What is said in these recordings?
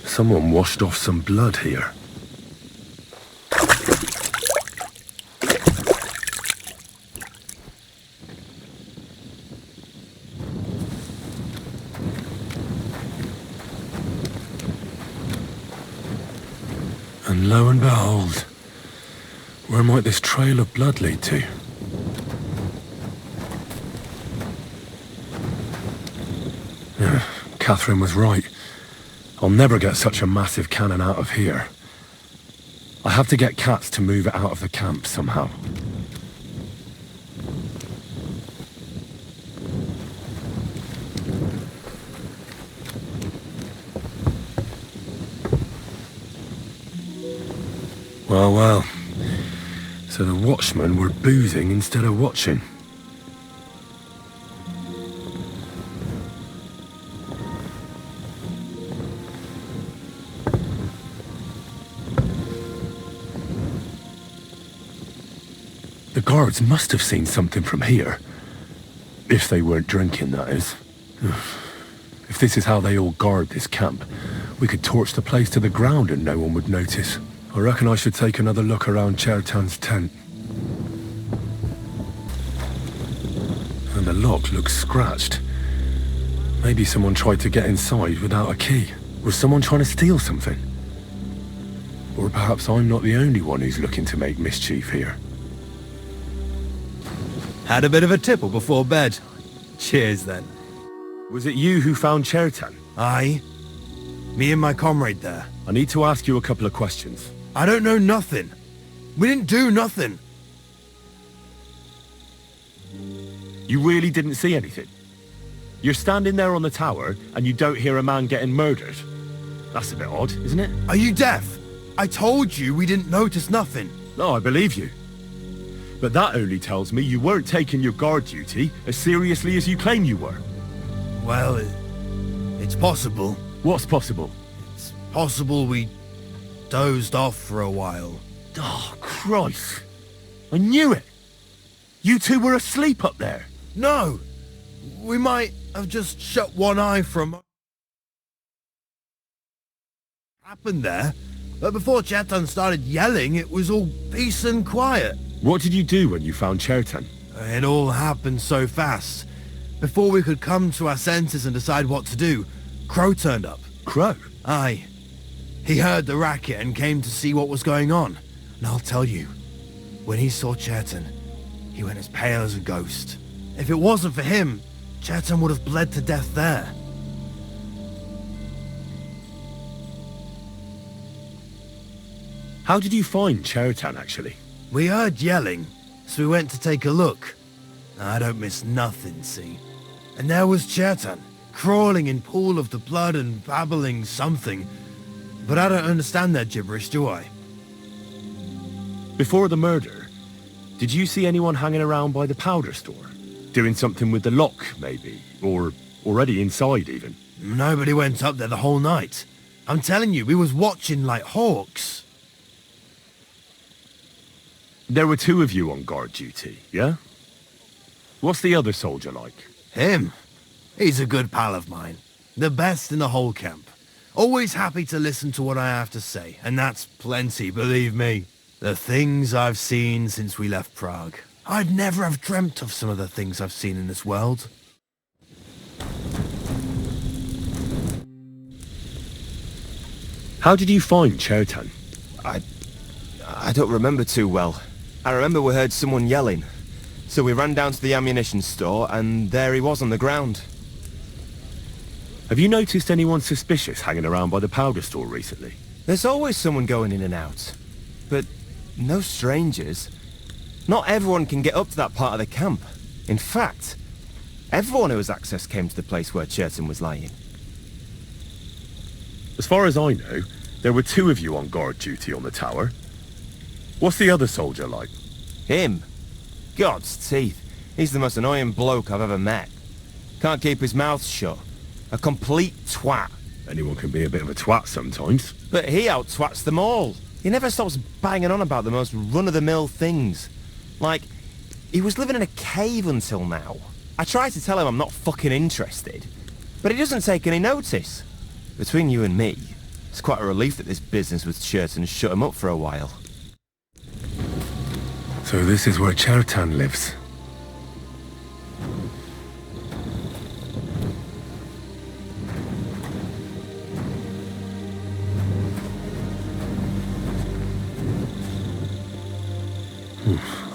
Someone washed off some blood here. And lo and behold, where might this trail of blood lead to? Yeah, Catherine was right. I'll never get such a massive cannon out of here. I have to get Cats to move it out of the camp somehow. Well. So the watchmen were boozing instead of watching. The guards must have seen something from here. If they weren't drinking, that is. If this is how they all guard this camp, we could torch the place to the ground and no one would notice. I reckon I should take another look around Chertan's tent. And the lock looks scratched. Maybe someone tried to get inside without a key. Was someone trying to steal something? Or perhaps I'm not the only one who's looking to make mischief here. Had a bit of a tipple before bed. Cheers then. Was it you who found Chertan? Aye. Me and my comrade there. I need to ask you a couple of questions. I don't know nothing. We didn't do nothing. You really didn't see anything? You're standing there on the tower and you don't hear a man getting murdered? That's a bit odd, isn't it? Are you deaf? I told you we didn't notice nothing. No, I believe you. But that only tells me you weren't taking your guard duty as seriously as you claim you were. Well, it's possible. What's possible? It's possible we dozed off for a while. Oh, Christ. I knew it. You two were asleep up there. No. We might have just shut one eye from happened there. But before Chertan started yelling, it was all peace and quiet. What did you do when you found Chertan? It all happened so fast. Before we could come to our senses and decide what to do, Crow turned up. Crow? Aye. He heard the racket and came to see what was going on. And I'll tell you, when he saw Chertan, he went as pale as a ghost. If it wasn't for him, Chertan would have bled to death there. How did you find Chertan, actually? We heard yelling, so we went to take a look. I don't miss nothing, see? And there was Chertan, crawling in pool of the blood and babbling something. But I don't understand that gibberish, do I? Before the murder, did you see anyone hanging around by the powder store? Doing something with the lock, maybe? Or already inside, even? Nobody went up there the whole night. I'm telling you, we was watching like hawks. There were two of you on guard duty, yeah? What's the other soldier like? Him? He's a good pal of mine. The best in the whole camp. Always happy to listen to what I have to say, and that's plenty, believe me. The things I've seen since we left Prague. I'd never have dreamt of some of the things I've seen in this world. How did you find Chertan? I don't remember too well. I remember we heard someone yelling. So we ran down to the ammunition store, and there he was on the ground. Have you noticed anyone suspicious hanging around by the powder store recently? There's always someone going in and out. But no strangers. Not everyone can get up to that part of the camp. In fact, everyone who has access came to the place where Chertan was lying. As far as I know, there were two of you on guard duty on the tower. What's the other soldier like? Him? God's teeth. He's the most annoying bloke I've ever met. Can't keep his mouth shut. A complete twat. Anyone can be a bit of a twat sometimes. But he out-twats them all. He never stops banging on about the most run-of-the-mill things. Like, he was living in a cave until now. I try to tell him I'm not fucking interested, but he doesn't take any notice. Between you and me, it's quite a relief that this business with Churton shut him up for a while. So this is where Chertan lives.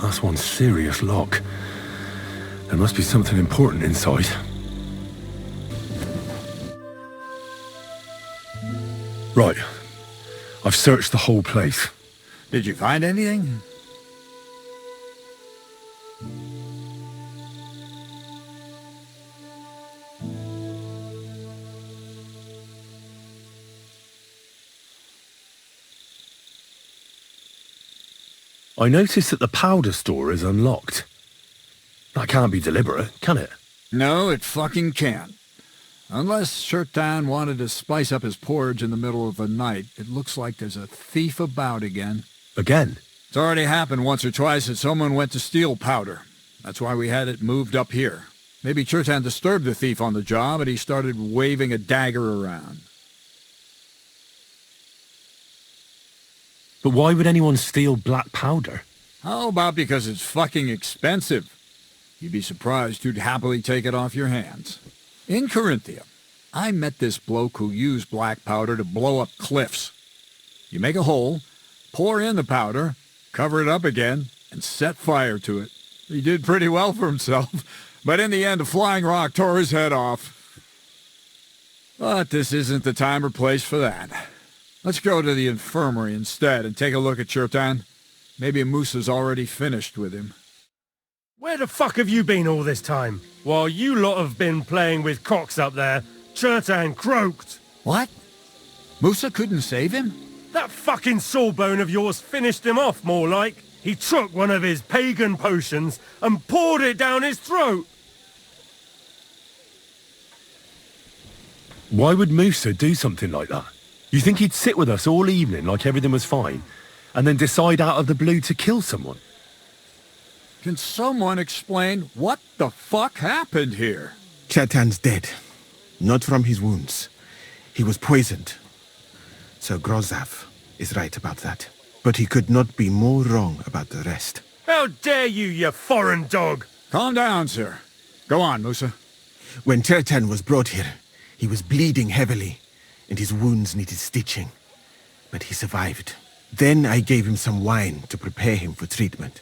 That's one serious lock. There must be something important inside. Right. I've searched the whole place. Did you find anything? I noticed that the powder store is unlocked. That can't be deliberate, can it? No, it fucking can't. Unless Chertan wanted to spice up his porridge in the middle of the night, it looks like there's a thief about again. Again? It's already happened once or twice that someone went to steal powder. That's why we had it moved up here. Maybe Chertan disturbed the thief on the job and he started waving a dagger around. But why would anyone steal black powder? How about because it's fucking expensive? You'd be surprised who'd happily take it off your hands. In Corinthia, I met this bloke who used black powder to blow up cliffs. You make a hole, pour in the powder, cover it up again, and set fire to it. He did pretty well for himself, but in the end a flying rock tore his head off. But this isn't the time or place for that. Let's go to the infirmary instead and take a look at Chertan. Maybe Musa's already finished with him. Where the fuck have you been all this time? While you lot have been playing with cocks up there, Chertan croaked. What? Musa couldn't save him? That fucking sawbone of yours finished him off, more like. He took one of his pagan potions and poured it down his throat. Why would Musa do something like that? You think he'd sit with us all evening like everything was fine, and then decide out of the blue to kill someone? Can someone explain what the fuck happened here? Chertan's dead. Not from his wounds. He was poisoned. Sir Grozav is right about that. But he could not be more wrong about the rest. How dare you, you foreign dog! Calm down, sir. Go on, Musa. When Chertan was brought here, he was bleeding heavily, and his wounds needed stitching. But he survived. Then I gave him some wine to prepare him for treatment.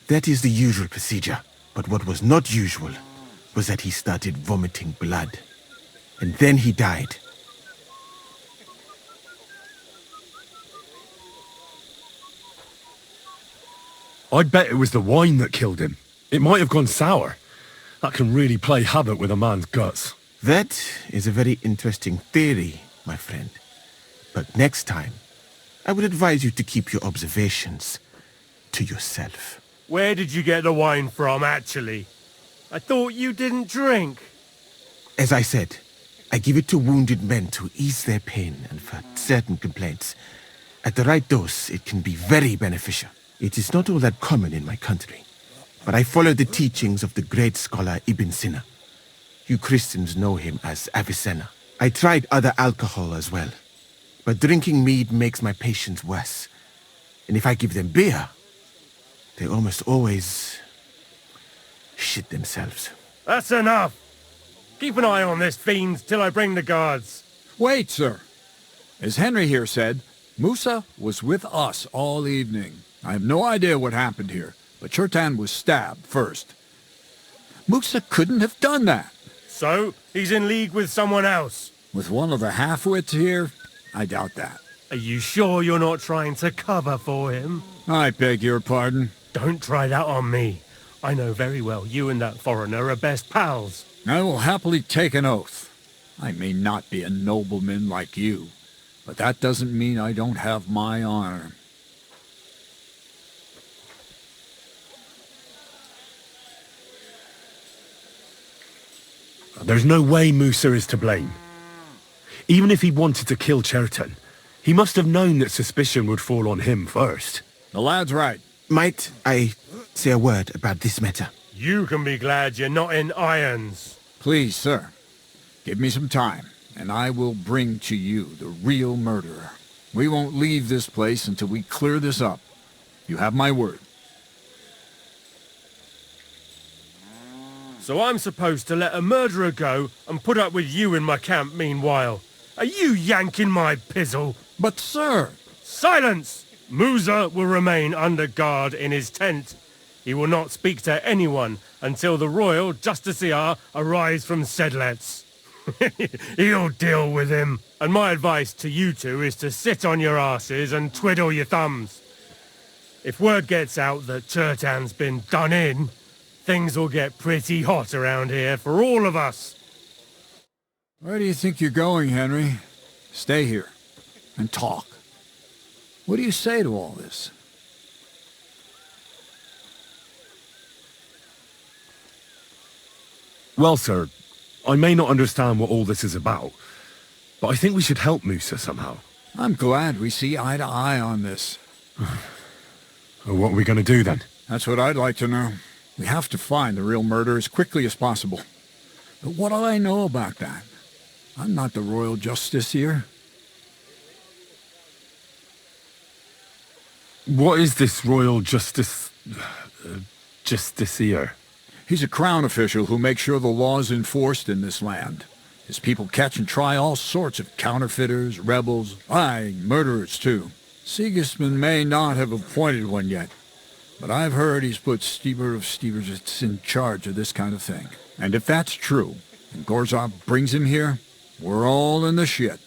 That is the usual procedure. But what was not usual was that he started vomiting blood. And then he died. I'd bet it was the wine that killed him. It might have gone sour. That can really play havoc with a man's guts. That is a very interesting theory, my friend. But next time, I would advise you to keep your observations to yourself. Where did you get the wine from, actually? I thought you didn't drink. As I said, I give it to wounded men to ease their pain and for certain complaints. At the right dose, it can be very beneficial. It is not all that common in my country, but I follow the teachings of the great scholar Ibn Sina. You Christians know him as Avicenna. I tried other alcohol as well, but drinking mead makes my patients worse. And if I give them beer, they almost always shit themselves. That's enough! Keep an eye on this fiend till I bring the guards. Wait, sir. As Henry here said, Musa was with us all evening. I have no idea what happened here, but Chertan was stabbed first. Musa couldn't have done that. So, he's in league with someone else. With one of the half-wits here, I doubt that. Are you sure you're not trying to cover for him? I beg your pardon. Don't try that on me. I know very well you and that foreigner are best pals. I will happily take an oath. I may not be a nobleman like you, but that doesn't mean I don't have my honor. There's no way Musa is to blame. Even if he wanted to kill Chertan, he must have known that suspicion would fall on him first. The lad's right. Might I say a word about this matter? You can be glad you're not in irons. Please, sir, give me some time, and I will bring to you the real murderer. We won't leave this place until we clear this up. You have my word. So I'm supposed to let a murderer go and put up with you in my camp meanwhile. Are you yanking my pizzle? But sir... Silence! Musa will remain under guard in his tent. He will not speak to anyone until the royal justiciar arrives from Sedlets. He'll deal with him. And my advice to you two is to sit on your asses and twiddle your thumbs. If word gets out that Chertan's been done in, things will get pretty hot around here for all of us. Where do you think you're going, Henry? Stay here and talk. What do you say to all this? Well, sir, I may not understand what all this is about, but I think we should help Musa somehow. I'm glad we see eye to eye on this. What are we going to do then? That's what I'd like to know. We have to find the real murderer as quickly as possible. But what do I know about that? I'm not the royal justiciar. What is this royal justiciar? He's a crown official who makes sure the law is enforced in this land. His people catch and try all sorts of counterfeiters, rebels, aye, murderers too. Sigismund may not have appointed one yet, but I've heard he's put Stieber of Stiebersitz in charge of this kind of thing. And if that's true, and Gorzov brings him here, we're all in the shit.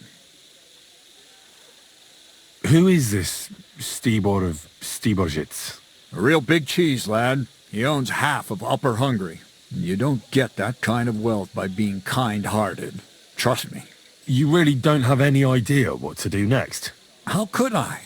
Who is this Stibor of Stiebersitz? A real big cheese, lad. He owns half of Upper Hungary. You don't get that kind of wealth by being kind-hearted. Trust me. You really don't have any idea what to do next? How could I?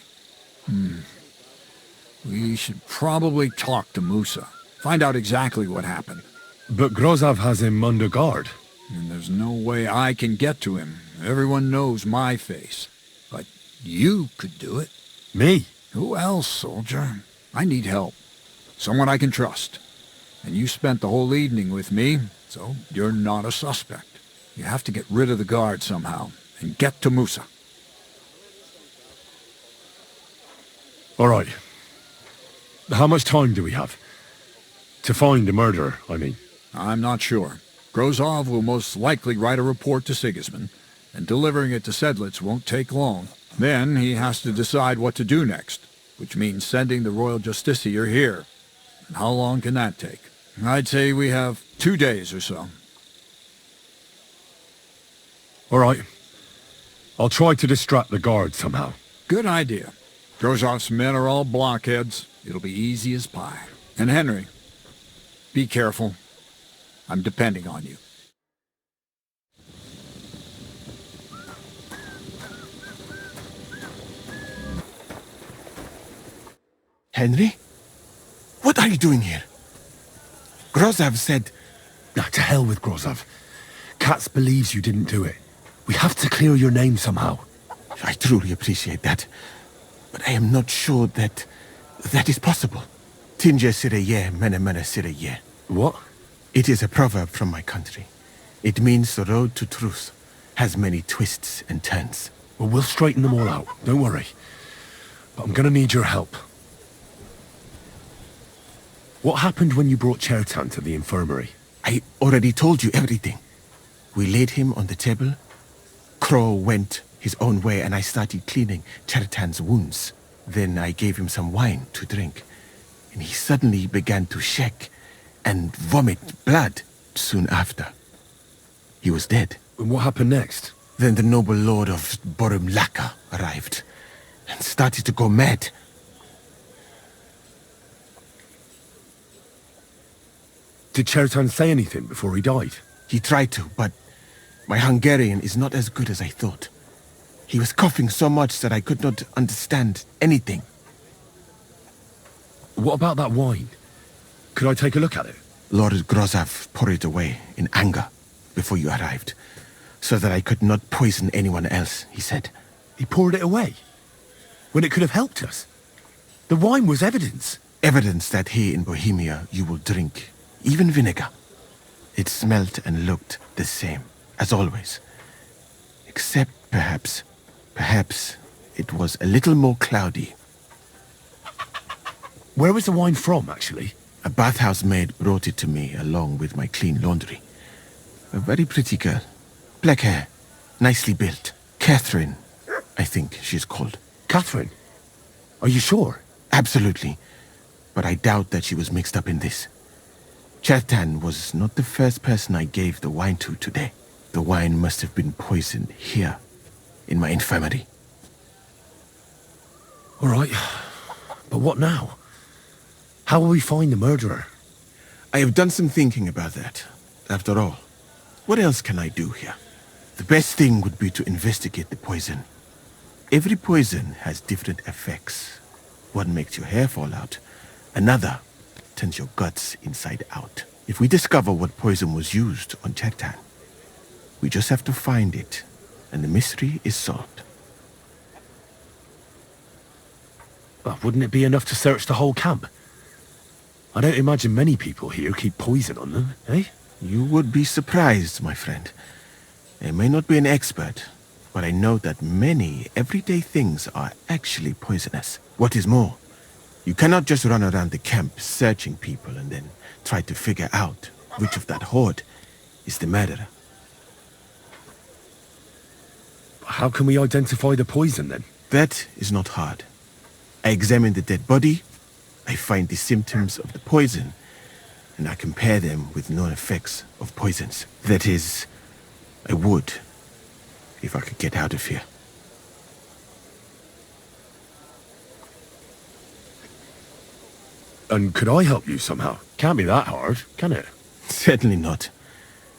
We should probably talk to Musa. Find out exactly what happened. But Grozov has him under guard. And there's no way I can get to him. Everyone knows my face. But you could do it. Me? Who else, soldier? I need help. Someone I can trust. And you spent the whole evening with me, so you're not a suspect. You have to get rid of the guard somehow, and get to Musa. All right. How much time do we have? To find the murderer, I mean. I'm not sure. Grozov will most likely write a report to Sigismund, and delivering it to Sedlitz won't take long. Then he has to decide what to do next, which means sending the royal justiciar here. And how long can that take? I'd say we have 2 days or so. All right. I'll try to distract the guard somehow. Good idea. Grozov's men are all blockheads. It'll be easy as pie. And Henry, be careful. I'm depending on you. Henry? What are you doing here? Grozov said... Now, to hell with Grozov. Katz believes you didn't do it. We have to clear your name somehow. I truly appreciate that. But I am not sure that is possible. Tinja sireye, mene mene sireye. What? It is a proverb from my country. It means the road to truth has many twists and turns. Well, we'll straighten them all out. Don't worry. But I'm gonna need your help. What happened when you brought Chertan to the infirmary? I already told you everything. We laid him on the table. Crow went his own way and I started cleaning Chertan's wounds. Then I gave him some wine to drink. And he suddenly began to shake and vomit blood soon after. He was dead. And what happened next? Then the noble lord of Borumlaka arrived and started to go mad. Did Chertan say anything before he died? He tried to, but my Hungarian is not as good as I thought. He was coughing so much that I could not understand anything. What about that wine? Could I take a look at it? Lord Grozov poured it away in anger before you arrived, so that I could not poison anyone else, he said. He poured it away? When it could have helped us? The wine was evidence. Evidence that here in Bohemia you will drink, even vinegar. It smelt and looked the same, as always. Except perhaps it was a little more cloudy. Where was the wine from, actually? A bathhouse maid brought it to me along with my clean laundry. A very pretty girl. Black hair, nicely built. Catherine, I think she's called. Catherine? Are you sure? Absolutely. But I doubt that she was mixed up in this. Chertan was not the first person I gave the wine to today. The wine must have been poisoned here, in my infirmary. All right. But what now? How will we find the murderer? I have done some thinking about that. After all, what else can I do here? The best thing would be to investigate the poison. Every poison has different effects. One makes your hair fall out. Another turns your guts inside out. If we discover what poison was used on Chertan, we just have to find it, and the mystery is solved. Well, wouldn't it be enough to search the whole camp? I don't imagine many people here keep poison on them, eh? You would be surprised, my friend. I may not be an expert, but I know that many everyday things are actually poisonous. What is more, you cannot just run around the camp searching people and then try to figure out which of that horde is the murderer. How can we identify the poison, then? That is not hard. I examine the dead body, I find the symptoms of the poison, and I compare them with known effects of poisons. That is, I would, if I could get out of here. And could I help you somehow? Can't be that hard, can it? Certainly not.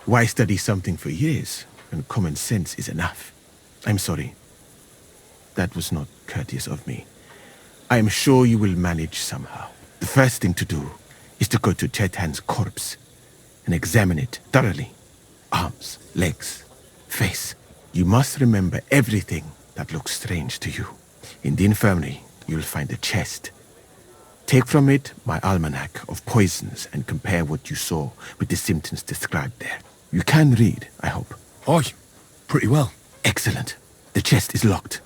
Why study something for years when common sense is enough? I'm sorry. That was not courteous of me. I am sure you will manage somehow. The first thing to do is to go to Chertan's corpse and examine it thoroughly. Arms, legs, face. You must remember everything that looks strange to you. In the infirmary, you'll find a chest. Take from it my almanac of poisons and compare what you saw with the symptoms described there. You can read, I hope. Aye, pretty well. Excellent. The chest is locked,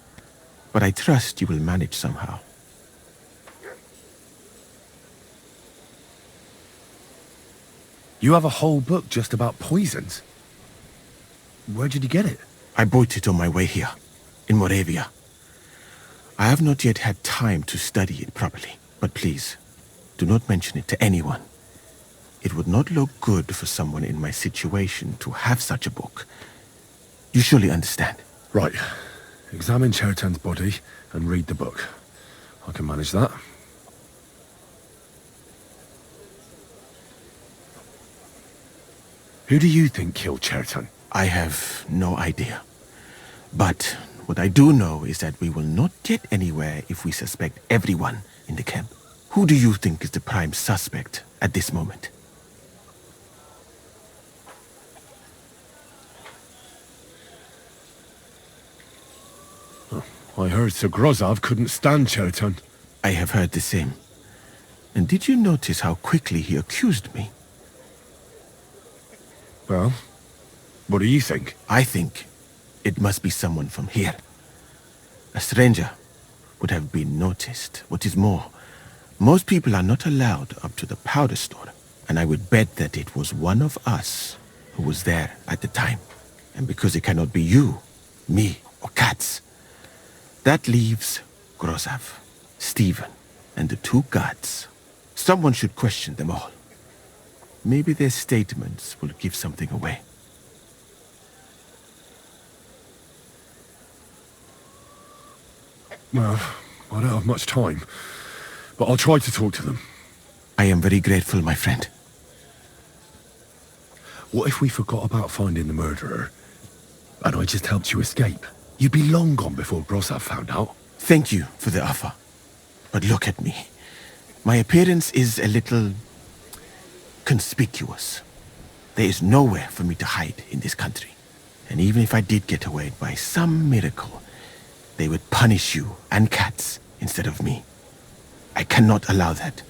but I trust you will manage somehow. You have a whole book just about poisons. Where did you get it? I bought it on my way here, in Moravia. I have not yet had time to study it properly, but please, do not mention it to anyone. It would not look good for someone in my situation to have such a book. You surely understand. Right. Examine Chertan's body and read the book. I can manage that. Who do you think killed Chertan? I have no idea. But what I do know is that we will not get anywhere if we suspect everyone in the camp. Who do you think is the prime suspect at this moment? I heard Sir Grozov couldn't stand Chertan. I have heard the same. And did you notice how quickly he accused me? Well, what do you think? I think it must be someone from here. A stranger would have been noticed. What is more, most people are not allowed up to the powder store, and I would bet that it was one of us who was there at the time. And because it cannot be you, me, or Katz, that leaves Grozov, Stephen, and the two guards. Someone should question them all. Maybe their statements will give something away. Well, I don't have much time, but I'll try to talk to them. I am very grateful, my friend. What if we forgot about finding the murderer, and I just helped you escape? You'd be long gone before Grozov found out. Thank you for the offer. But look at me. My appearance is a little conspicuous. There is nowhere for me to hide in this country. And even if I did get away by some miracle, they would punish you and Katz instead of me. I cannot allow that.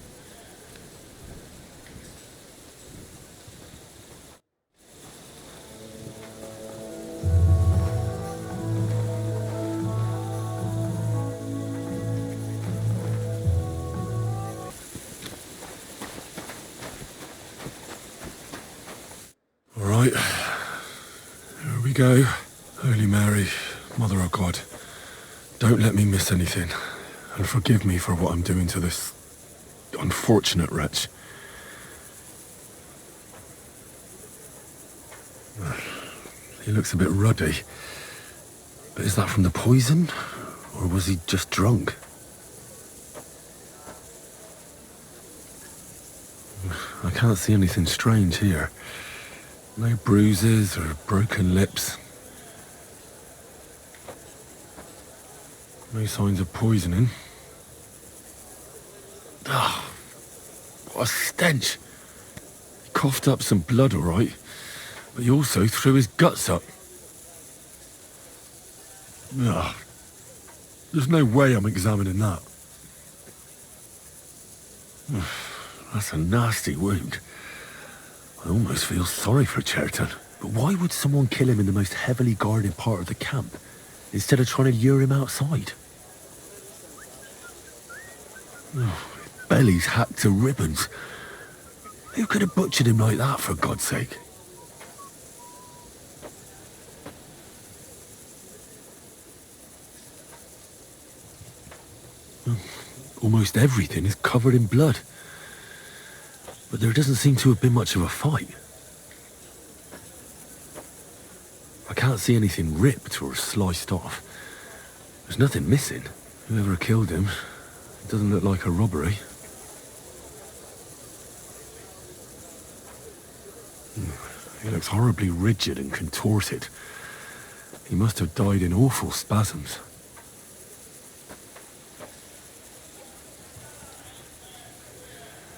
right. Here we go. Holy Mary, Mother of God, don't let me miss anything, and forgive me for what I'm doing to this unfortunate wretch. He looks a bit ruddy. But is that from the poison? Or was he just drunk? I can't see anything strange here. No bruises or broken lips. No signs of poisoning. Ah, what a stench. He coughed up some blood, all right, but he also threw his guts up. Ah, there's no way I'm examining that. That's a nasty wound. I almost feel sorry for Cherton. But why would someone kill him in the most heavily guarded part of the camp, instead of trying to lure him outside? Oh, his belly's hacked to ribbons. Who could have butchered him like that, for God's sake? Almost everything is covered in blood. But there doesn't seem to have been much of a fight. I can't see anything ripped or sliced off. There's nothing missing. Whoever killed him, it doesn't look like a robbery. He looks horribly rigid and contorted. He must have died in awful spasms.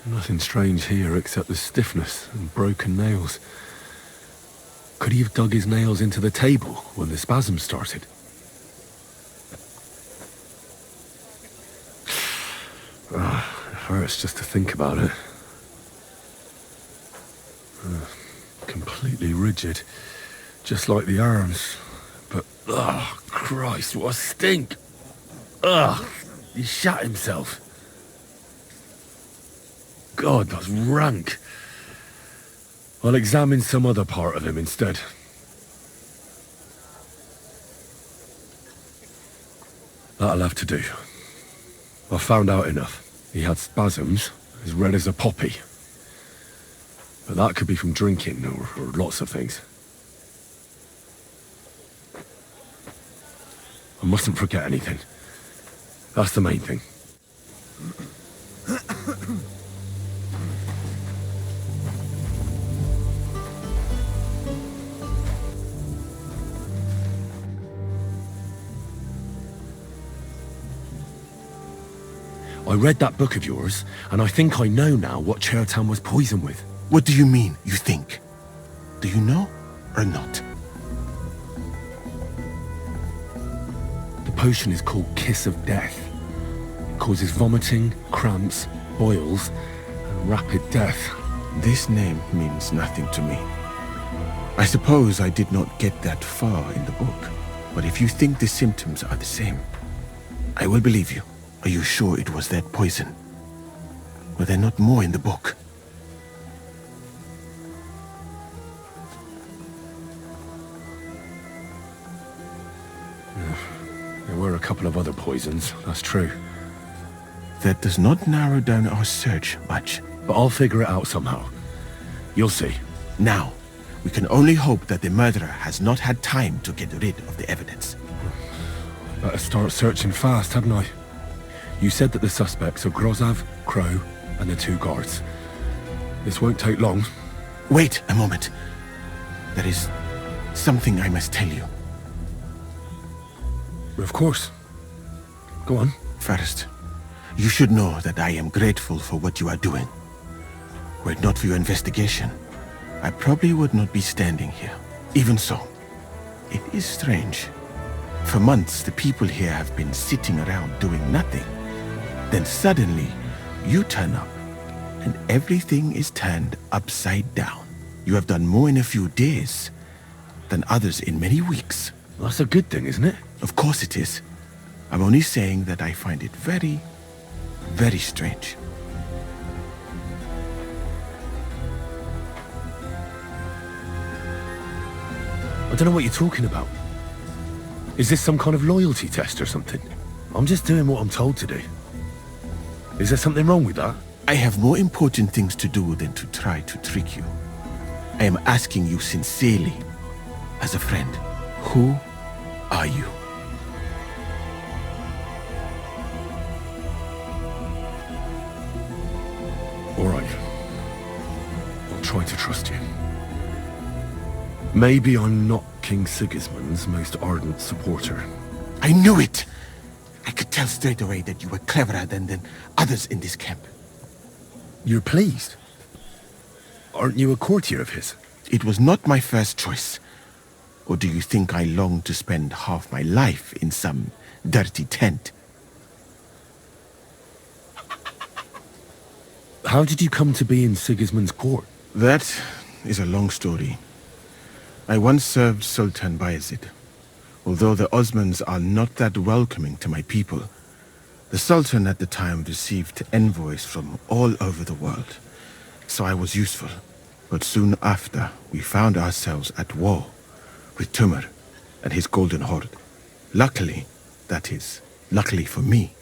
Nothing strange here except the stiffness and broken nails. Could he have dug his nails into the table when the spasm started? It hurts just to think about it. Completely rigid, just like the arms. But, Christ, what a stink! He shat himself. God, that's rank. I'll examine some other part of him instead. That'll have to do. I've found out enough. He had spasms, as red as a poppy. But that could be from drinking, or lots of things. I mustn't forget anything. That's the main thing. I read that book of yours, and I think I know now what Chertan was poisoned with. What do you mean, you think? Do you know or not? The potion is called Kiss of Death. It causes vomiting, cramps, boils, and rapid death. This name means nothing to me. I suppose I did not get that far in the book, but if you think the symptoms are the same, I will believe you. Are you sure it was that poison? Were there not more in the book? There were a couple of other poisons, that's true. That does not narrow down our search much. But I'll figure it out somehow. You'll see. Now, we can only hope that the murderer has not had time to get rid of the evidence. Better start searching fast, hadn't I? You said that the suspects are Grozav, Crow, and the two guards. This won't take long. Wait a moment. There is something I must tell you. Of course. Go on. First, you should know that I am grateful for what you are doing. Were it not for your investigation, I probably would not be standing here. Even so, it is strange. For months, the people here have been sitting around doing nothing. Then suddenly, you turn up, and everything is turned upside down. You have done more in a few days than others in many weeks. That's a good thing, isn't it? Of course it is. I'm only saying that I find it very, very strange. I don't know what you're talking about. Is this some kind of loyalty test or something? I'm just doing what I'm told to do. Is there something wrong with that? I have more important things to do than to try to trick you. I am asking you sincerely, as a friend, who are you? All right. I'll try to trust you. Maybe I'm not King Sigismund's most ardent supporter. I knew it! I could tell straight away that you were cleverer than others in this camp. You're pleased? Aren't you a courtier of his? It was not my first choice. Or do you think I long to spend half my life in some dirty tent? How did you come to be in Sigismund's court? That is a long story. I once served Sultan Bayezid. Although the Osmans are not that welcoming to my people, the Sultan at the time received envoys from all over the world, so I was useful. But soon after, we found ourselves at war with Timur and his Golden Horde. Luckily, that is, luckily for me,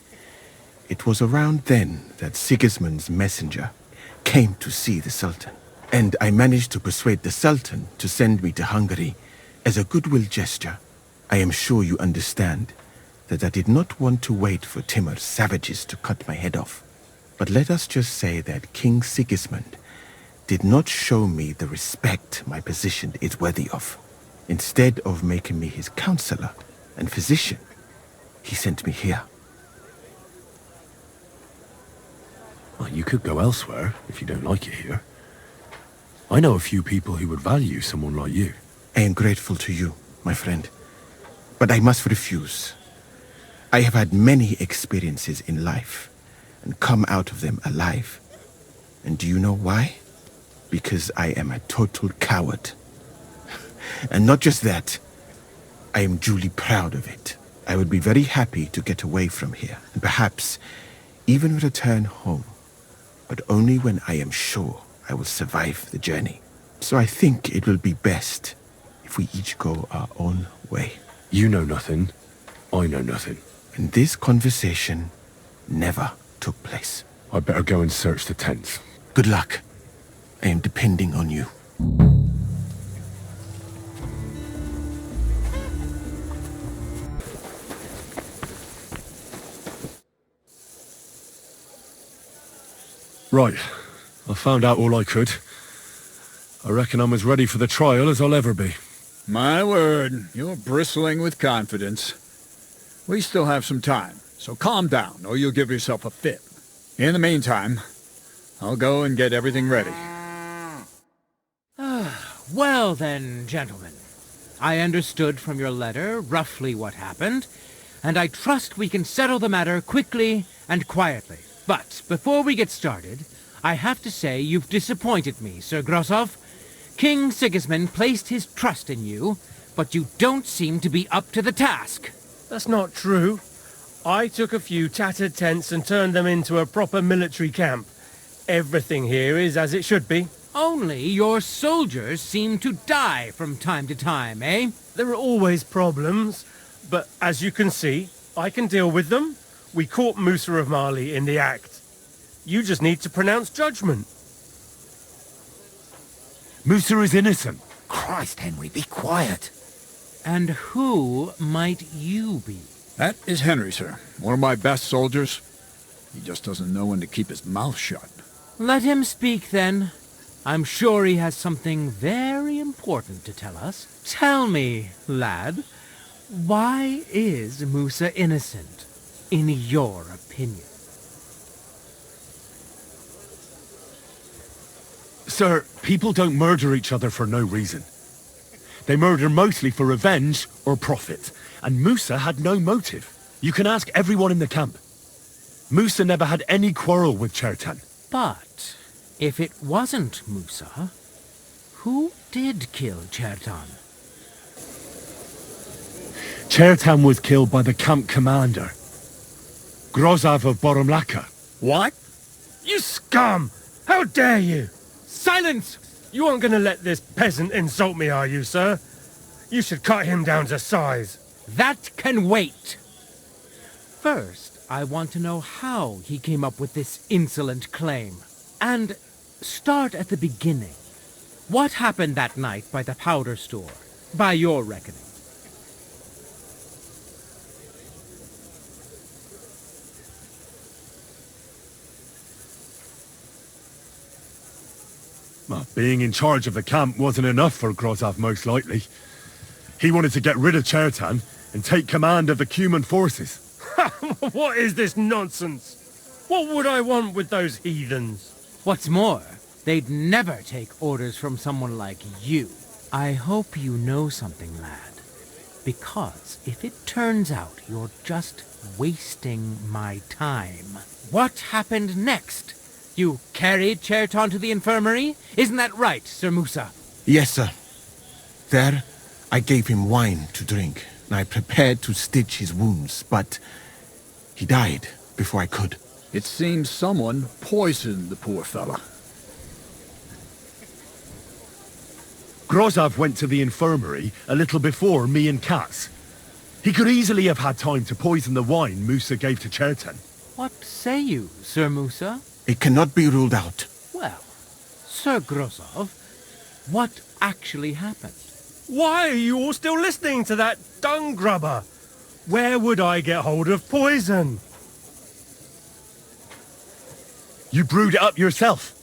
it was around then that Sigismund's messenger came to see the Sultan. And I managed to persuade the Sultan to send me to Hungary as a goodwill gesture. I am sure you understand that I did not want to wait for Timur's savages to cut my head off. But let us just say that King Sigismund did not show me the respect my position is worthy of. Instead of making me his counselor and physician, he sent me here. Well, you could go elsewhere if you don't like it here. I know a few people who would value someone like you. I am grateful to you, my friend. But I must refuse. I have had many experiences in life and come out of them alive. And do you know why? Because I am a total coward. And not just that, I am duly proud of it. I would be very happy to get away from here and perhaps even return home, but only when I am sure I will survive the journey. So I think it will be best if we each go our own way. You know nothing. I know nothing. And this conversation never took place. I better go and search the tents. Good luck. I am depending on you. Right. I found out all I could. I reckon I'm as ready for the trial as I'll ever be. My word, you're bristling with confidence. We still have some time, so calm down, or you'll give yourself a fit. In the meantime, I'll go and get everything ready. Well then, gentlemen. I understood from your letter roughly what happened, and I trust we can settle the matter quickly and quietly. But before we get started, I have to say you've disappointed me, Sir Grosov. King Sigismund placed his trust in you, but you don't seem to be up to the task. That's not true. I took a few tattered tents and turned them into a proper military camp. Everything here is as it should be. Only your soldiers seem to die from time to time, eh? There are always problems, but as you can see, I can deal with them. We caught Musa of Mali in the act. You just need to pronounce judgment. Musa is innocent. Christ, Henry, be quiet. And who might you be? That is Henry, sir. One of my best soldiers. He just doesn't know when to keep his mouth shut. Let him speak, then. I'm sure he has something very important to tell us. Tell me, lad, why is Musa innocent, in your opinion? Sir, people don't murder each other for no reason. They murder mostly for revenge or profit. And Musa had no motive. You can ask everyone in the camp. Musa never had any quarrel with Chertan. But if it wasn't Musa, who did kill Chertan? Chertan was killed by the camp commander, Grozov of Boromlaka. What? You scum! How dare you! Silence! You aren't going to let this peasant insult me, are you, sir? You should cut him down to size. That can wait. First, I want to know how he came up with this insolent claim. And start at the beginning. What happened that night by the powder store, by your reckoning? Well, being in charge of the camp wasn't enough for Grozov, most likely. He wanted to get rid of Chertan and take command of the Cuman forces. What is this nonsense? What would I want with those heathens? What's more, they'd never take orders from someone like you. I hope you know something, lad. Because if it turns out you're just wasting my time, what happened next? You carried Chertan to the infirmary? Isn't that right, Sir Musa? Yes, sir. There, I gave him wine to drink, and I prepared to stitch his wounds, but he died before I could. It seems someone poisoned the poor fella. Grozov went to the infirmary a little before me and Katz. He could easily have had time to poison the wine Musa gave to Chertan. What say you, Sir Musa? It cannot be ruled out. Well, Sir Grozov, what actually happened? Why are you all still listening to that dung grubber? Where would I get hold of poison? You brewed it up yourself.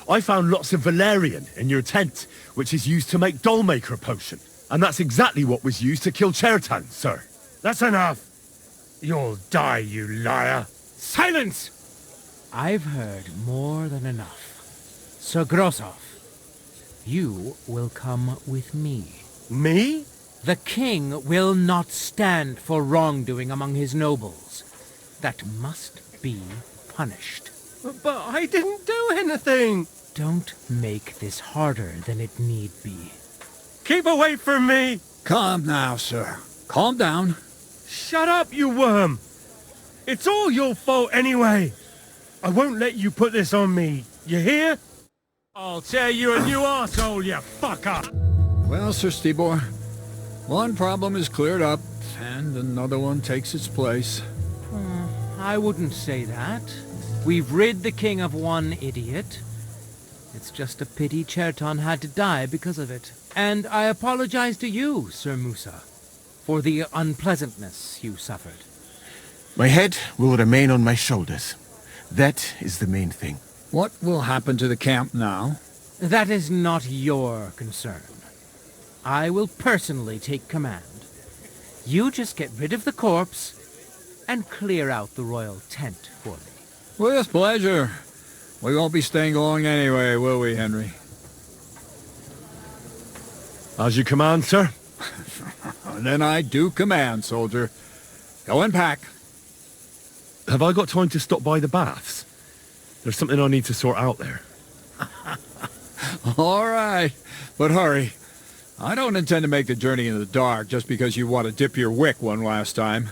I found lots of valerian in your tent, which is used to make dollmaker potion. And that's exactly what was used to kill Chertan, sir. That's enough. You'll die, you liar. Silence! I've heard more than enough. Sir Grozov, you will come with me. Me? The king will not stand for wrongdoing among his nobles. That must be punished. But I didn't do anything. Don't make this harder than it need be. Keep away from me. Calm now, sir. Calm down. Shut up, you worm. It's all your fault anyway. I won't let you put this on me. You hear? I'll tear you a new arsehole, you fucker. Well, Sir Stibor, one problem is cleared up, and another one takes its place. I wouldn't say that. We've rid the king of one idiot. It's just a pity Chertan had to die because of it. And I apologize to you, Sir Musa, for the unpleasantness you suffered. My head will remain on my shoulders. That is the main thing. What will happen to the camp now? That is not your concern. I will personally take command. You just get rid of the corpse and clear out the royal tent for me. With pleasure. We won't be staying long anyway, will we, Henry? As you command, sir. Then I do command, soldier. Go and pack. Have I got time to stop by the baths? There's something I need to sort out there. All right, but hurry. I don't intend to make the journey in the dark just because you want to dip your wick one last time.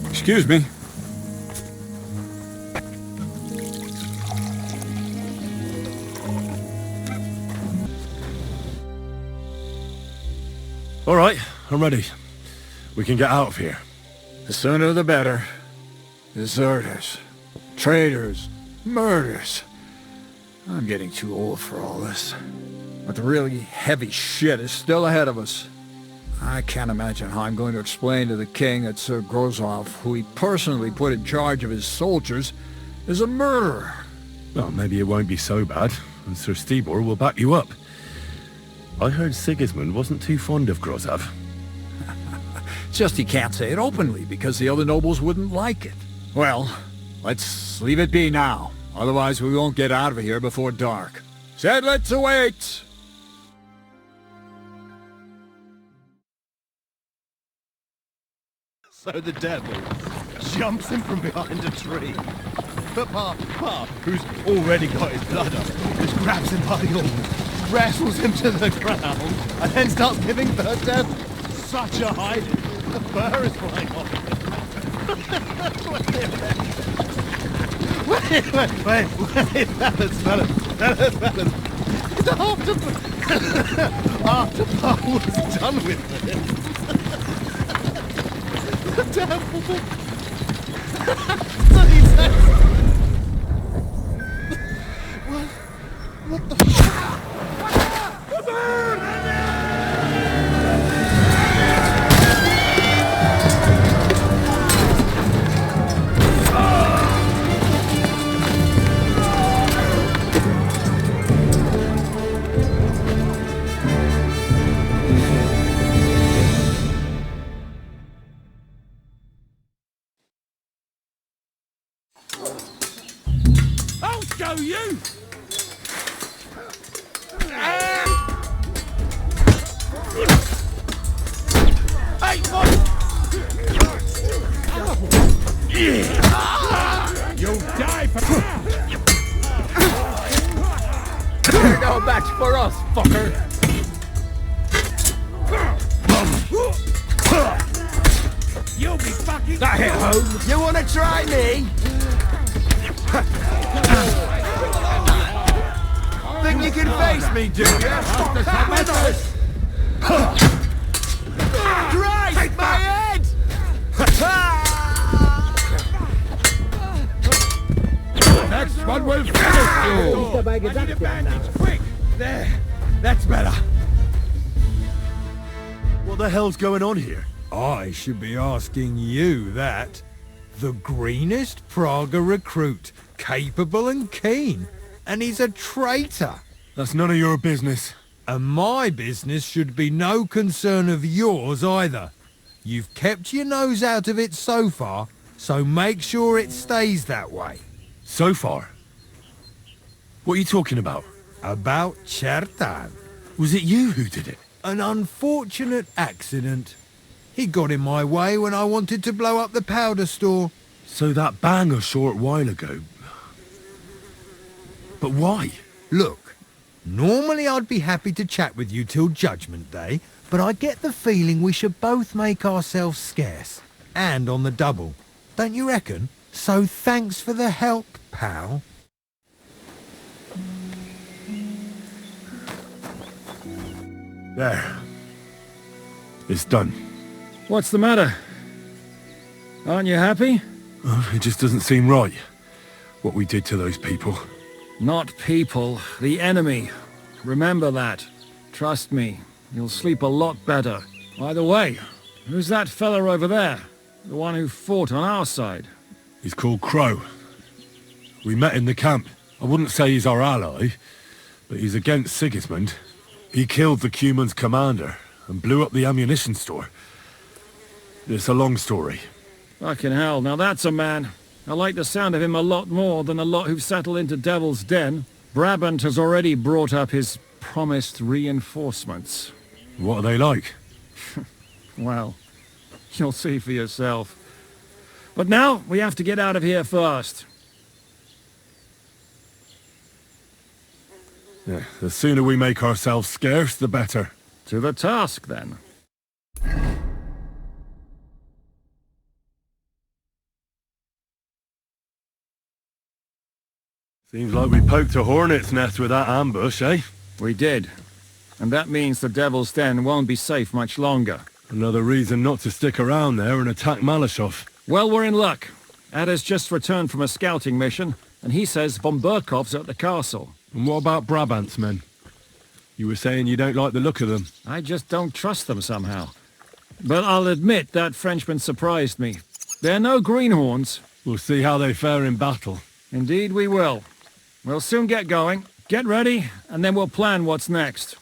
Excuse me. All right, I'm ready. We can get out of here. The sooner the better. Deserters, traitors, murders. I'm getting too old for all this. But the really heavy shit is still ahead of us. I can't imagine how I'm going to explain to the king that Sir Grozov, who he personally put in charge of his soldiers, is a murderer. Well, maybe it won't be so bad, and Sir Stibor will back you up. I heard Sigismund wasn't too fond of Grozov. It's just he can't say it openly because the other nobles wouldn't like it. Well, let's leave it be now. Otherwise we won't get out of here before dark. Said let's await! So the devil jumps in from behind a tree. But Pa, who's already got his blood up, just grabs him by the arm, wrestles him to the ground, and then starts giving the devil such a hiding. The fur is flying off. Wait, fellas. After Paul was done with this. The devil. Bloody devil. What the I'll show you! Hey, what? You'll die for You're no match for us, fucker! You'll be fucking... That hit home! You wanna try me? Think you can face me, do you? Christ, my head! Next one will finish you! I need a bandage, quick! There, that's better. What the hell's going on here? I should be asking you that. The greenest Praga recruit, capable and keen, and he's a traitor. That's none of your business. And my business should be no concern of yours either. You've kept your nose out of it so far, so make sure it stays that way. So far? What are you talking about? About Chertan. Was it you who did it? An unfortunate accident. He got in my way when I wanted to blow up the powder store. So that bang a short while ago. But why? Look, normally I'd be happy to chat with you till Judgment Day, but I get the feeling we should both make ourselves scarce. And on the double. Don't you reckon? So thanks for the help, pal. There. It's done. What's the matter? Aren't you happy? Oh, it just doesn't seem right. What we did to those people. Not people, the enemy. Remember that. Trust me, you'll sleep a lot better. By the way, who's that fella over there? The one who fought on our side? He's called Crow. We met in the camp. I wouldn't say he's our ally, but he's against Sigismund. He killed the Cuman's commander and blew up the ammunition store. It's a long story. Fucking hell, now that's a man. I like the sound of him a lot more than a lot who've settled into Devil's Den. Brabant has already brought up his promised reinforcements. What are they like? Well, you'll see for yourself. But now, we have to get out of here first. Yeah, the sooner we make ourselves scarce, the better. To the task, then. Seems like we poked a hornet's nest with that ambush, eh? We did. And that means the Devil's Den won't be safe much longer. Another reason not to stick around there and attack Malashov. Well, we're in luck. Ada's just returned from a scouting mission, and he says von Burkov's at the castle. And what about Brabant's men? You were saying you don't like the look of them. I just don't trust them somehow. But I'll admit that Frenchman surprised me. They're no greenhorns. We'll see how they fare in battle. Indeed we will. We'll soon get going. Get ready, and then we'll plan what's next.